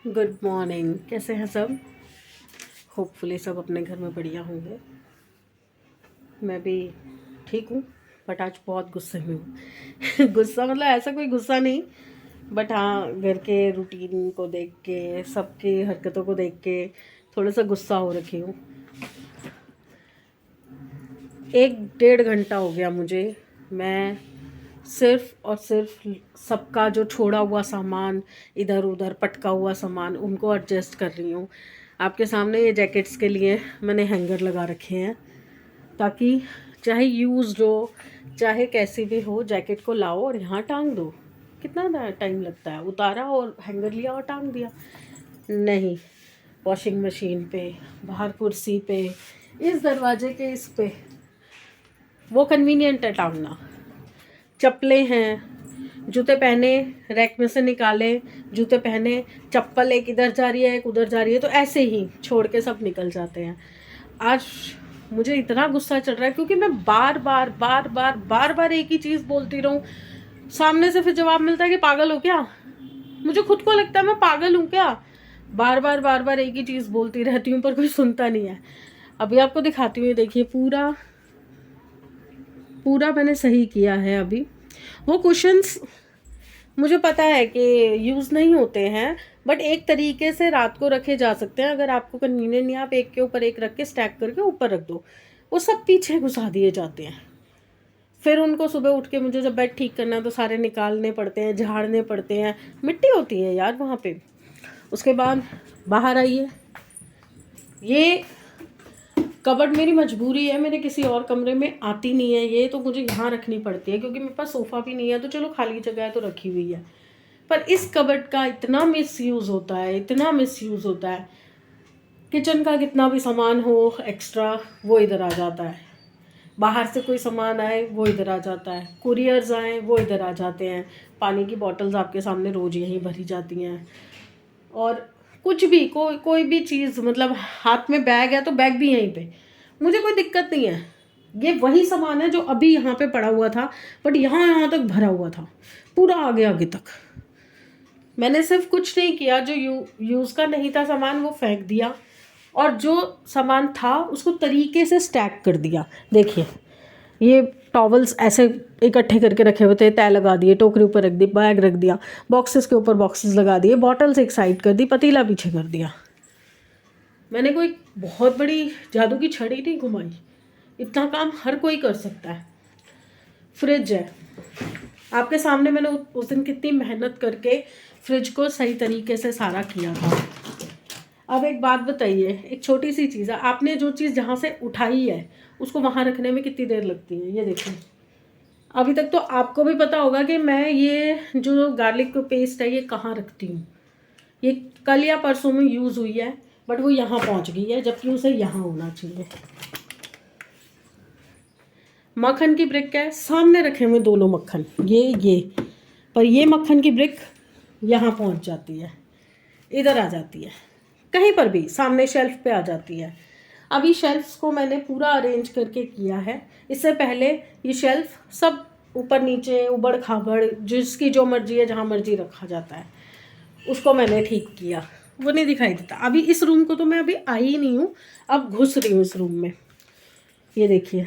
Good morning. कैसे हैं सब? होपफुली सब अपने घर में बढ़िया होंगे। मैं भी ठीक हूँ, बट आज बहुत गुस्से में हूँ। गुस्सा मतलब ऐसा कोई गुस्सा नहीं, बट हाँ, घर के रूटीन को देख के, सबकी हरकतों को देख के थोड़ा सा गुस्सा हो रखी हूँ। 1-1.5 घंटा हो गया मुझे, मैं सिर्फ और सिर्फ सबका जो छोड़ा हुआ सामान, इधर उधर पटका हुआ सामान, उनको एडजस्ट कर रही हूँ। आपके सामने ये जैकेट्स के लिए मैंने हैंगर लगा रखे हैं, ताकि चाहे यूज़ हो चाहे कैसी भी हो, जैकेट को लाओ और यहाँ टांग दो। कितना टाइम लगता है? उतारा और हैंगर लिया और टांग दिया। नहीं, वॉशिंग मशीन पे, बाहर कुर्सी पे, इस दरवाजे के इस पे, वो कन्वीनियंट है टांगना। चप्पलें हैं, जूते पहने, रैक में से निकाले, जूते पहने, चप्पल एक इधर जा रही है एक उधर जा रही है, तो ऐसे ही छोड़ के सब निकल जाते हैं। आज मुझे इतना गुस्सा चल रहा है क्योंकि मैं बार बार एक ही चीज़ बोलती रहूँ। सामने से फिर जवाब मिलता है कि पागल हो क्या। मुझे खुद को लगता है मैं पागल हूँ क्या, बार बार एक ही चीज़ बोलती रहती हूँ, पर कोई सुनता नहीं है। अभी आपको दिखाती हूँ, देखिए पूरा पूरा मैंने सही किया है। अभी वो कुशन्स मुझे पता है कि यूज़ नहीं होते हैं, बट एक तरीके से रात को रखे जा सकते हैं। अगर आपको कन्वीनियंट नहीं, आप एक के ऊपर एक रख के स्टैक करके ऊपर रख दो। वो सब पीछे घुसा दिए जाते हैं। फिर उनको सुबह उठ के मुझे जब बेड ठीक करना है तो सारे निकालने पड़ते हैं, झाड़ने पड़ते हैं, मिट्टी होती है यार वहाँ पे। उसके बाद बाहर आइए, ये कबर्ड मेरी मजबूरी है, मेरे किसी और कमरे में आती नहीं है, ये तो मुझे यहाँ रखनी पड़ती है क्योंकि मेरे पास सोफ़ा भी नहीं है। तो चलो खाली जगह है तो रखी हुई है, पर इस कबर्ड का इतना मिसयूज़ होता है, इतना मिसयूज़ होता है। किचन का कितना भी सामान हो एक्स्ट्रा, वो इधर आ जाता है। बाहर से कोई सामान आए वो इधर आ जाता है, कुरियर्स आए वो इधर आ जाते हैं। पानी की बॉटल्स आपके सामने रोज़ यहीं भरी जाती हैं। और कुछ भी कोई भी चीज़, मतलब हाथ में बैग है तो बैग भी यहीं पे। मुझे कोई दिक्कत नहीं है, ये वही सामान है जो अभी यहाँ पे पड़ा हुआ था, बट यहाँ तक भरा हुआ था, पूरा आगे आगे तक। मैंने सिर्फ कुछ नहीं किया, जो यूज़ का नहीं था सामान वो फेंक दिया, और जो सामान था उसको तरीके से स्टैक कर दिया। देखिए ये टॉवल्स ऐसे इकट्ठे करके रखे हुए थे, तय लगा दिए, टोकरी ऊपर रख दी, बैग रख दिया, बॉक्सेस के ऊपर बॉक्सेस लगा दिए, बॉटल्स एक साइड कर दी, पतीला पीछे कर दिया। मैंने कोई बहुत बड़ी जादू की छड़ी नहीं घुमाई, इतना काम हर कोई कर सकता है। फ्रिज है आपके सामने, मैंने उस दिन कितनी मेहनत करके फ्रिज को सही तरीके से सारा किया था। अब एक बात बताइए, एक छोटी सी चीज़ है, आपने जो चीज़ जहाँ से उठाई है उसको वहाँ रखने में कितनी देर लगती है? ये देखिए, अभी तक तो आपको भी पता होगा कि मैं ये जो गार्लिक पेस्ट है ये कहाँ रखती हूँ। ये कल या परसों में यूज़ हुई है, बट वो यहाँ पहुँच गई है, जबकि उसे यहाँ होना चाहिए। मक्खन की ब्रिक है, सामने रखे हुए दोनों मक्खन, ये पर ये मक्खन की ब्रिक यहाँ पहुँच जाती है, इधर आ जाती है, कहीं पर भी सामने शेल्फ पे आ जाती है। अभी शेल्फ्स को मैंने पूरा अरेंज करके किया है। इससे पहले ये शेल्फ सब ऊपर नीचे उबड़ खाबड़, जिसकी जो मर्जी है जहाँ मर्जी रखा जाता है, उसको मैंने ठीक किया, वो नहीं दिखाई देता। अभी इस रूम को तो मैं अभी आई ही नहीं हूँ, अब घुस रही हूँ इस रूम में। ये देखिए,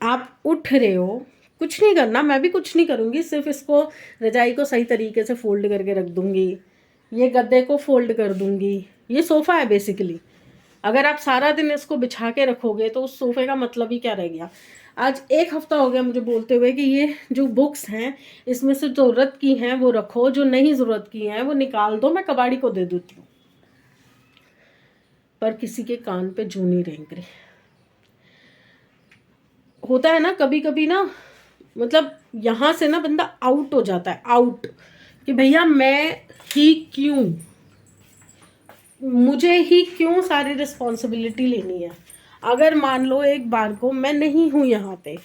आप उठ रहे हो, कुछ नहीं करना, मैं भी कुछ नहीं करूँगी, सिर्फ इसको रजाई को सही तरीके से फोल्ड करके रख दूँगी, ये गद्दे को फोल्ड कर दूँगी। ये सोफ़ा है बेसिकली, अगर आप सारा दिन इसको बिछा के रखोगे तो उस सोफ़े का मतलब ही क्या रह गया। आज 1 हफ्ता हो गया मुझे बोलते हुए कि ये जो बुक्स हैं इसमें से ज़रूरत की हैं वो रखो, जो नहीं ज़रूरत की हैं वो निकाल दो, मैं कबाड़ी को दे देती हूँ, पर किसी के कान पे जू नहीं रेंग रही। होता है ना कभी कभी ना, मतलब यहाँ से ना बंदा आउट हो जाता है, आउट, कि भैया मैं ही क्यों, मुझे ही क्यों सारी रिस्पॉन्सिबिलिटी लेनी है। अगर मान लो एक बार को मैं नहीं हूँ यहाँ पे,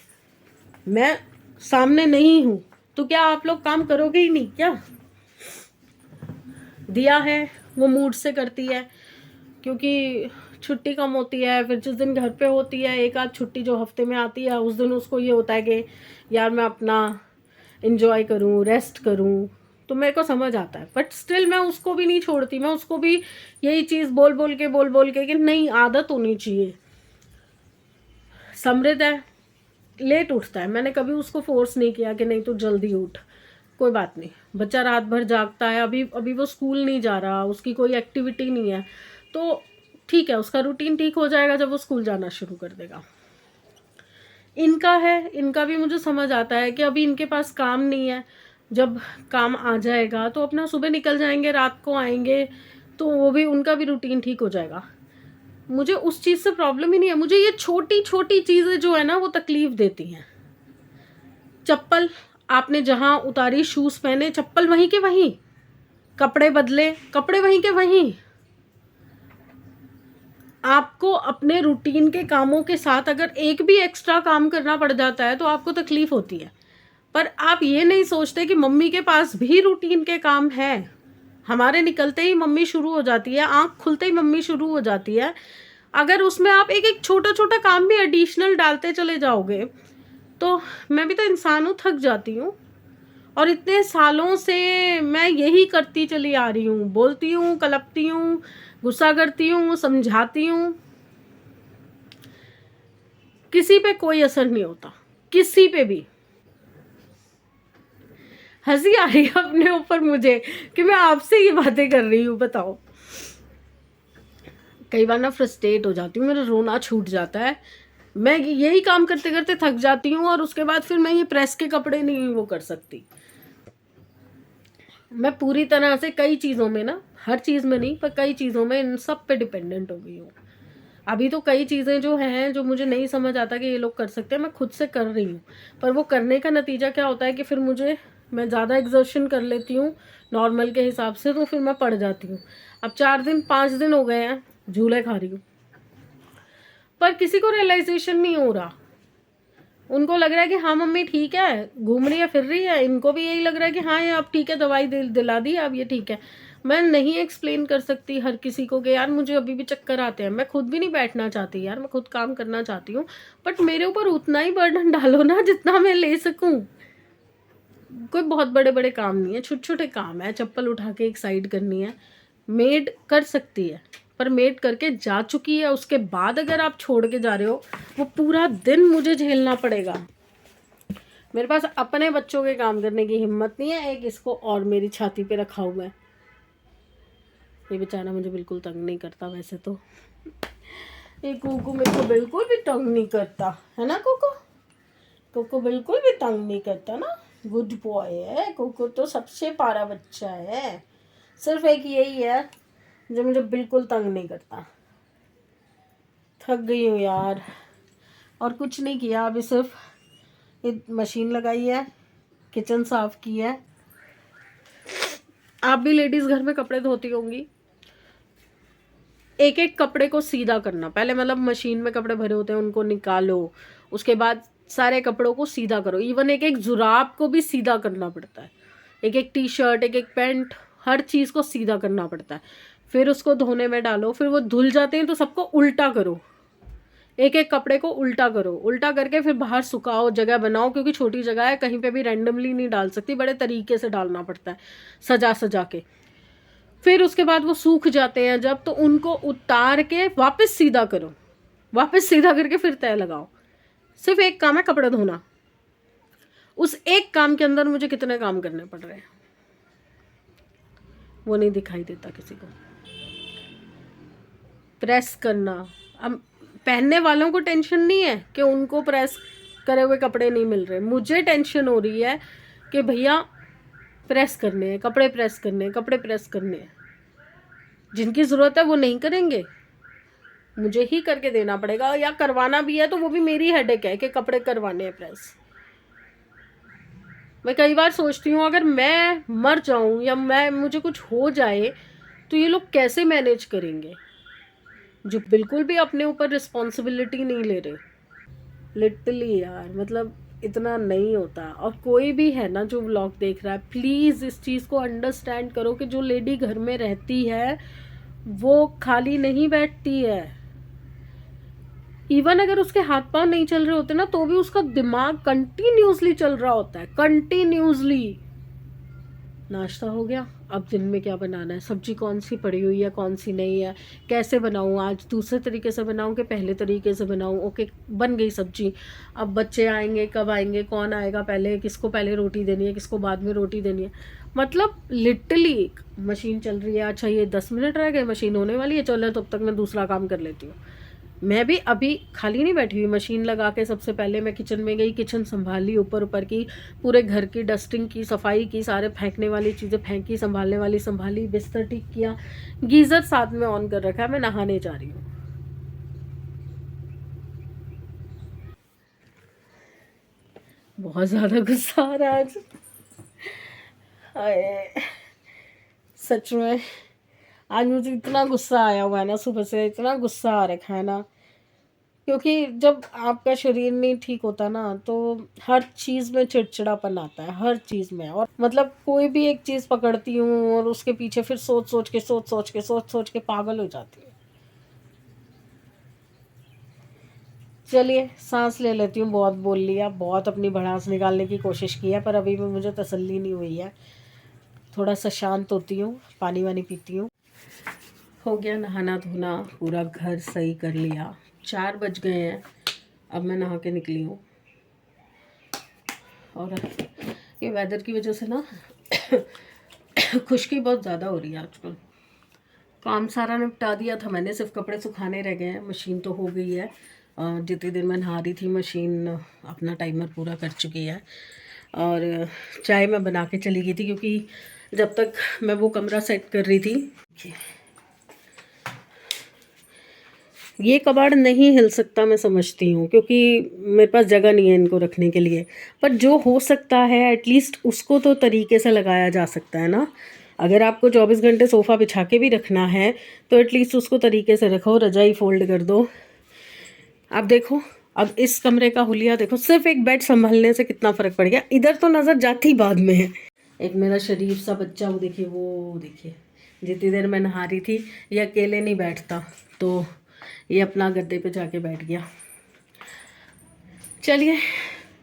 मैं सामने नहीं हूँ, तो क्या आप लोग काम करोगे ही नहीं क्या? दिया है वो मूड से करती है, क्योंकि छुट्टी कम होती है, फिर जिस दिन घर पे होती है एक आध छुट्टी जो हफ्ते में आती है, उस दिन उसको ये होता है कि यार मैं अपना इंजॉय करूँ, रेस्ट करूँ, तो मेरे को समझ आता है, बट स्टिल मैं उसको भी नहीं छोड़ती। मैं उसको भी यही चीज़ बोल बोल के कि नहीं, आदत होनी चाहिए। समृद्ध है, लेट उठता है, मैंने कभी उसको फोर्स नहीं किया कि नहीं तू जल्दी उठ, कोई बात नहीं, बच्चा रात भर जागता है, अभी वो स्कूल नहीं जा रहा, उसकी कोई एक्टिविटी नहीं है, तो ठीक है, उसका रूटीन ठीक हो जाएगा जब वो स्कूल जाना शुरू कर देगा। इनका है, इनका भी मुझे समझ आता है कि अभी इनके पास काम नहीं है, जब काम आ जाएगा तो अपना सुबह निकल जाएंगे, रात को आएंगे, तो वो भी, उनका भी रूटीन ठीक हो जाएगा। मुझे उस चीज़ से प्रॉब्लम ही नहीं है। मुझे ये छोटी छोटी चीज़ें जो है ना वो तकलीफ़ देती हैं। चप्पल आपने जहाँ उतारी, शूज़ पहने, चप्पल वहीं के वहीं, कपड़े बदले, कपड़े वहीं के वहीं। आपको अपने रूटीन के कामों के साथ अगर एक भी एक्स्ट्रा काम करना पड़ जाता है तो आपको तकलीफ़ होती है, पर आप ये नहीं सोचते कि मम्मी के पास भी रूटीन के काम है। हमारे निकलते ही मम्मी शुरू हो जाती है, आँख खुलते ही मम्मी शुरू हो जाती है। अगर उसमें आप एक एक छोटा छोटा काम भी एडिशनल डालते चले जाओगे तो मैं भी तो इंसान हूँ, थक जाती हूँ। और इतने सालों से मैं यही करती चली आ रही हूँ, बोलती हूँ, कलपती हूँ, गुस्सा करती हूँ, समझाती हूँ, किसी पे कोई असर नहीं होता, किसी पे भी। हंसी आ रही है अपने ऊपर मुझे कि मैं आपसे ये बातें कर रही हूँ, बताओ। कई बार ना फ्रस्ट्रेट हो जाती हूँ, मेरा रोना छूट जाता है, मैं यही काम करते करते थक जाती हूँ, और उसके बाद फिर मैं ये प्रेस के कपड़े नहीं वो कर सकती। मैं पूरी तरह से कई चीज़ों में ना, हर चीज़ में नहीं पर कई चीज़ों में इन सब पे डिपेंडेंट हो गई हूँ। अभी तो कई चीज़ें जो हैं जो मुझे नहीं समझ आता कि ये लोग कर सकते हैं, मैं खुद से कर रही हूँ, पर वो करने का नतीजा क्या होता है कि फिर मैं ज़्यादा एग्जर्शन कर लेती हूँ नॉर्मल के हिसाब से, तो फिर मैं पड़ जाती हूँ। अब 4 दिन 5 दिन हो गए हैं झूले खा रही हूँ, पर किसी को रियलाइजेशन नहीं हो रहा। उनको लग रहा है कि हाँ मम्मी ठीक है, घूम रही है, फिर रही है, इनको भी यही लग रहा है कि हाँ ये अब ठीक है, दवाई दिला दी, अब ये ठीक है। मैं नहीं एक्सप्लेन कर सकती हर किसी को कि यार मुझे अभी भी चक्कर आते हैं। मैं खुद भी नहीं बैठना चाहती यार, मैं खुद काम करना चाहती हूँ, बट मेरे ऊपर उतना ही बर्डन डालो ना जितना मैं ले सकूँ। कोई बहुत बड़े बड़े काम नहीं है, छोटे छोटे काम है। चप्पल उठा के एक साइड करनी है, मेड कर सकती है, पर मेड करके जा चुकी है, उसके बाद अगर आप छोड़ के जा रहे हो वो पूरा दिन मुझे झेलना पड़ेगा। मेरे पास अपने बच्चों के काम करने की हिम्मत नहीं है। एक इसको और मेरी छाती पे रखा हुआ है, ये बेचारा मुझे बिल्कुल तंग नहीं करता वैसे तो। ये कोको मेरे को बिल्कुल भी तंग नहीं करता है ना, कोको बिल्कुल भी तंग नहीं करता ना, गुड बॉय है कोको, तो सबसे प्यारा बच्चा है। सिर्फ एक यही है जो मुझे बिल्कुल तंग नहीं करता। थक गई हूँ यार, और कुछ नहीं किया, अभी सिर्फ ये मशीन लगाई है, किचन साफ की है। आप भी लेडीज़ घर में कपड़े धोती होंगी, एक एक कपड़े को सीधा करना, पहले मतलब मशीन में कपड़े भरे होते हैं उनको निकालो, उसके बाद सारे कपड़ों को सीधा करो। इवन एक एक जुराब को भी सीधा करना पड़ता है, एक एक टी शर्ट, एक एक पैंट, हर चीज़ को सीधा करना पड़ता है। फिर उसको धोने में डालो, फिर वो धुल जाते हैं तो सबको उल्टा करो, एक एक कपड़े को उल्टा करो, उल्टा करके फिर बाहर सुखाओ, जगह बनाओ, क्योंकि छोटी जगह है, कहीं पे भी रैंडमली नहीं डाल सकती, बड़े तरीके से डालना पड़ता है, सजा सजा के। फिर उसके बाद वो सूख जाते हैं जब, तो उनको उतार के वापस सीधा करो, वापस सीधा करके फिर तय लगाओ। सिर्फ एक काम है कपड़े धोना, उस एक काम के अंदर मुझे कितने काम करने पड़ रहे हैं वो नहीं दिखाई देता किसी को। प्रेस करना, अब पहनने वालों को टेंशन नहीं है कि उनको प्रेस करे हुए कपड़े नहीं मिल रहे, मुझे टेंशन हो रही है कि भैया प्रेस करने हैं कपड़े, प्रेस करने हैं कपड़े, प्रेस करने हैं। जिनकी ज़रूरत है वो नहीं करेंगे, मुझे ही करके देना पड़ेगा, या करवाना भी है तो वो भी मेरी हेडेक है कि कपड़े करवाने हैं प्रेस। मैं कई बार सोचती हूँ अगर मैं मर जाऊँ या मुझे कुछ हो जाए तो ये लोग कैसे मैनेज करेंगे, जो बिल्कुल भी अपने ऊपर रिस्पॉन्सिबिलिटी नहीं ले रहे। लिटरली यार, मतलब इतना नहीं होता। और कोई भी है ना जो व्लॉग देख रहा है, प्लीज़ इस चीज़ को अंडरस्टैंड करो कि जो लेडी घर में रहती है वो खाली नहीं बैठती है। इवन अगर उसके हाथ पांव नहीं चल रहे होते ना तो भी उसका दिमाग कंटिन्यूसली चल रहा होता है, कंटिन्यूसली। नाश्ता हो गया। अब दिन में क्या बनाना है, सब्जी कौन सी पड़ी हुई है कौन सी नहीं है, कैसे बनाऊँ, आज दूसरे तरीके से बनाऊँ कि पहले तरीके से बनाऊँ। ओके, बन गई सब्जी। अब बच्चे आएंगे, कब आएंगे, कौन आएगा पहले, किसको पहले रोटी देनी है, किसको बाद में रोटी देनी है। मतलब लिटरली मशीन चल रही है। अच्छा ये 10 मिनट रह गए, मशीन होने वाली है, चलो तब तक मैं दूसरा काम कर लेती हूँ। मैं भी अभी खाली नहीं बैठी हुई, मशीन लगा के सबसे पहले मैं किचन में गई, किचन संभाली, ऊपर ऊपर की पूरे घर की डस्टिंग की, सफाई की, सारे फेंकने वाली चीज़ें फेंकी, संभालने वाली संभाली, बिस्तर ठीक किया, गीज़र साथ में ऑन कर रखा है, मैं नहाने जा रही हूँ। बहुत ज़्यादा गुस्सा आ रहा है आज। हाय, सच में आज मुझे इतना गुस्सा आया हुआ है ना, सुबह से इतना गुस्सा आ रखा है ना, क्योंकि जब आपका शरीर नहीं ठीक होता ना तो हर चीज़ में चिड़चिड़ापन आता है, हर चीज़ में। और मतलब कोई भी एक चीज़ पकड़ती हूँ और उसके पीछे फिर सोच सोच के पागल हो जाती हूँ। चलिए सांस ले लेती हूँ, बहुत बोल लिया, बहुत अपनी भड़ास निकालने की कोशिश की है, पर अभी भी मुझे तसल्ली नहीं हुई है। थोड़ा सा शांत होती हूँ, पानी वानी पीती हूँ। हो गया नहाना धोना, पूरा घर सही कर लिया। 4 बज गए हैं, अब मैं नहा के निकली हूँ। और ये वेदर की वजह से ना खुश्की बहुत ज़्यादा हो रही है आजकल। काम सारा निपटा दिया था मैंने, सिर्फ कपड़े सुखाने रह गए हैं। मशीन तो हो गई है, जितनी देर मैं नहा रही थी मशीन अपना टाइमर पूरा कर चुकी है। और चाय मैं बना के चली गई थी, क्योंकि जब तक मैं वो कमरा सेट कर रही थी, ये कबाड़ नहीं हिल सकता, मैं समझती हूँ, क्योंकि मेरे पास जगह नहीं है इनको रखने के लिए। पर जो हो सकता है एटलीस्ट उसको तो तरीके से लगाया जा सकता है ना। अगर आपको 24 घंटे सोफ़ा बिछा के भी रखना है तो एटलीस्ट उसको तरीके से रखो, रजाई फोल्ड कर दो। आप देखो, अब इस कमरे का हुलिया देखो, सिर्फ एक बेड संभलने से कितना फ़र्क पड़ गया। इधर तो नज़र जाती बाद में है। एक मेरा शरीफ सा बच्चा, वो देखिए जितनी देर मैं नहा रही थी ये अकेले नहीं बैठता, तो ये अपना गद्दे पे जाके बैठ गया। चलिए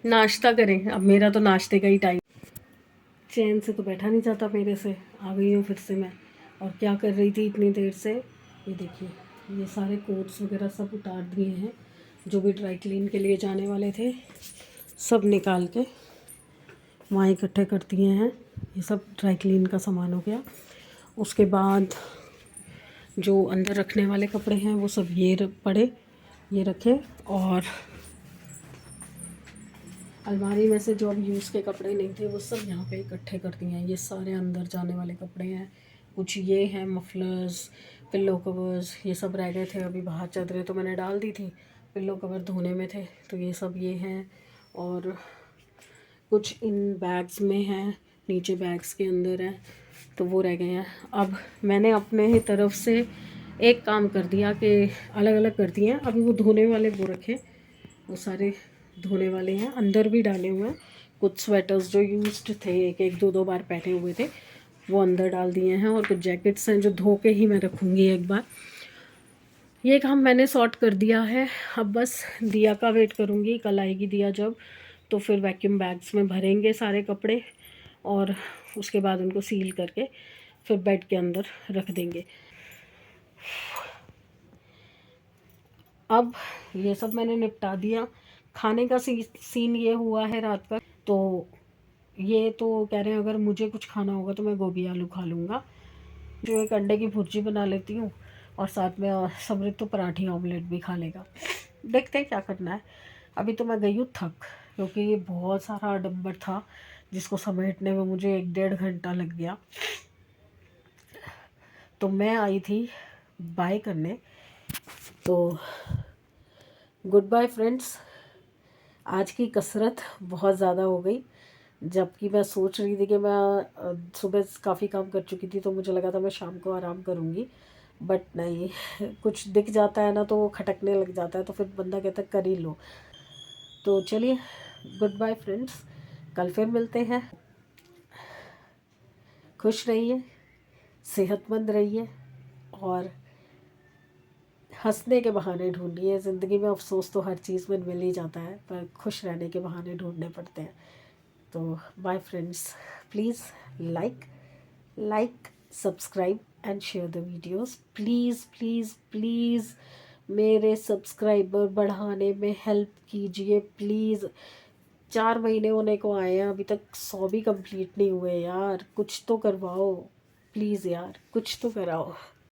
नाश्ता करें, अब मेरा तो नाश्ते का ही टाइम। चैन से तो बैठा नहीं जाता मेरे से। आ गई हूँ फिर से मैं, और क्या कर रही थी इतनी देर से, ये देखिए ये सारे कोट्स वगैरह सब उतार दिए हैं, जो भी ड्राई क्लीन के लिए जाने वाले थे सब निकाल के वहाँ इकट्ठे कर दिए हैं। ये सब ड्राई क्लीन का सामान हो गया। उसके बाद जो अंदर रखने वाले कपड़े हैं वो सब पड़े, ये रखे। और अलमारी में से जो अब यूज़ के कपड़े नहीं थे वो सब यहाँ पे इकट्ठे कर दिए हैं। ये सारे अंदर जाने वाले कपड़े हैं, कुछ ये हैं मफलर्स, पिल्लो कवर्स, ये सब रह गए थे अभी। बाहर चादरें तो मैंने डाल दी थी, पिल्लो कवर धोने में थे, तो ये सब ये हैं। और कुछ इन बैग्स में हैं, नीचे बैग्स के अंदर हैं, तो वो रह गए हैं। अब मैंने अपने ही तरफ से एक काम कर दिया कि अलग अलग कर दिए हैं। अभी वो धोने वाले वो रखे, वो सारे धोने वाले हैं, अंदर भी डाले हुए हैं। कुछ स्वेटर्स जो यूज्ड थे, एक एक दो दो बार पहने हुए थे, वो अंदर डाल दिए हैं। और कुछ जैकेट्स हैं जो धो के ही मैं रखूँगी एक बार। ये काम मैंने सॉर्ट कर दिया है। अब बस दिया का वेट करूँगी, कल आएगी दिया जब, तो फिर वैक्यूम बैग्स में भरेंगे सारे कपड़े, और उसके बाद उनको सील करके फिर बेड के अंदर रख देंगे। अब ये सब मैंने निपटा दिया। खाने का सीन ये हुआ है रात का, तो ये तो कह रहे हैं अगर मुझे कुछ खाना होगा तो मैं गोभी आलू खा लूँगा। जो एक अंडे की भुर्जी बना लेती हूँ, और साथ में समृद्ध तो पराठी ऑमलेट भी खा लेगा। देखते हैं क्या करना है। अभी तो मैं गई हूँ थक, क्योंकि ये बहुत सारा आडम्बर था जिसको समेटने में मुझे 1-1.5 घंटा लग गया। तो मैं आई थी बाय करने। तो गुड बाय फ्रेंड्स, आज की कसरत बहुत ज़्यादा हो गई। जबकि मैं सोच रही थी कि मैं सुबह काफ़ी काम कर चुकी थी, तो मुझे लगा था मैं शाम को आराम करूँगी, बट नहीं, कुछ दिख जाता है ना तो वो खटकने लग जाता है, तो फिर बंदा कहता है कर ही लो। तो चलिए गुड बाय फ्रेंड्स, कल फिर मिलते हैं। खुश रहिए, सेहतमंद रहिए, और हंसने के बहाने ढूंढिए। ज़िंदगी में अफसोस तो हर चीज़ में मिल ही जाता है, पर खुश रहने के बहाने ढूंढने पड़ते हैं। तो bye friends, please like, like, subscribe and share the videos. Please please please मेरे सब्सक्राइबर बढ़ाने में हेल्प कीजिए प्लीज़। 4 महीने होने को आए हैं, अभी तक 100 भी कंप्लीट नहीं हुए यार। कुछ तो करवाओ प्लीज़ यार, कुछ तो कराओ।